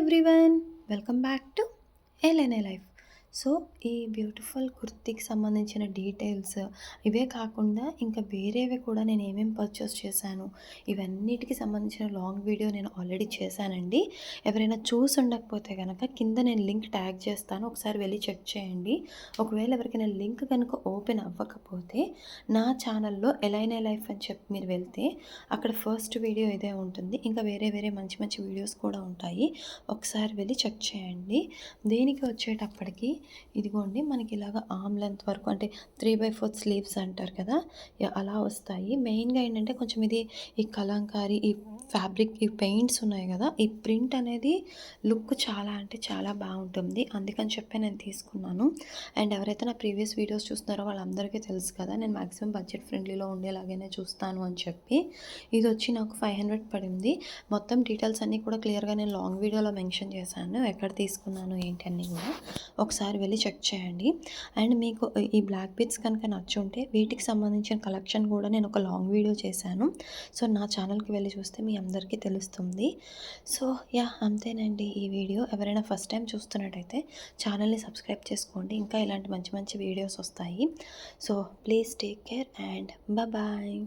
Everyone, welcome back to LNA life. So ఈ beautiful కుర్తీకి సంబంధించిన details ఇవే కాకుండా ఇంకా వేరేవి కూడా నేను ఏమేమి పర్చేస్ చేశాను ఇవన్నిటికి సంబంధించిన లాంగ్ వీడియో నేను ఆల్రెడీ చేశానండి. ఎవరైనా చూసి ఉండకపోతే కనుక కింద నేను లింక్ ట్యాగ్ చేస్తాను, ఒకసారి వెళ్ళి చెక్ చేయండి. ఒకవేళ ఎవరికైనా లింక్ కనుక ఓపెన్ అవ్వకపోతే నా ఛానల్లో ఎల్ఎన్ఏ లైఫ్ అని చెప్పి మీరు వెళ్తే అక్కడ ఫస్ట్ వీడియో ఇదే ఉంటుంది. ఇంకా వేరే వేరే మంచి మంచి వీడియోస్ కూడా ఉంటాయి, ఒకసారి వెళ్ళి చెక్ చేయండి. దేనికి వచ్చేటప్పటికి ఇదిగోండి, మనకి ఇలాగ ఆర్మ్ లెంత్ వరకు అంటే 3/4 స్లీవ్స్ అంటారు కదా, అలా వస్తాయి. మెయిన్గా ఏంటంటే కొంచెం ఇది ఈ కలంకారీ ఈ ఫ్యాబ్రిక్ ఈ పెయింట్స్ ఉన్నాయి కదా, ఈ ప్రింట్ అనేది లుక్ చాలా అంటే చాలా బాగుంటుంది, అందుకని చెప్పి నేను తీసుకున్నాను. అండ్ ఎవరైతే నా ప్రీవియస్ వీడియోస్ చూస్తున్నారో వాళ్ళందరికీ తెలుసు కదా, నేను మ్యాక్సిమం బడ్జెట్ ఫ్రెండ్లీలో ఉండేలాగానే చూస్తాను అని చెప్పి. ఇది వచ్చి నాకు 500 పడింది. మొత్తం డీటెయిల్స్ అన్నీ కూడా క్లియర్గా నేను లాంగ్ వీడియోలో మెన్షన్ చేశాను, ఎక్కడ తీసుకున్నాను ఏంటి అన్నీ కూడా ఒకసారి వెళ్ళి చెక్ చేయండి. అండ్ మీకు ఈ బ్లాక్ బీడ్స్ కనుక నచ్చుంటే వీటికి సంబంధించిన కలెక్షన్ కూడా నేను ఒక లాంగ్ వీడియో చేశాను. సో నా ఛానల్కి వెళ్ళి చూస్తే మీ అందరికీ తెలుస్తుంది. సో అంతేనండి ఈ వీడియో. ఎవరైనా ఫస్ట్ టైం చూస్తున్నట్టయితే ఛానల్ని సబ్స్క్రైబ్ చేసుకోండి, ఇంకా ఇలాంటి మంచి మంచి వీడియోస్ వస్తాయి. So please take care and bye.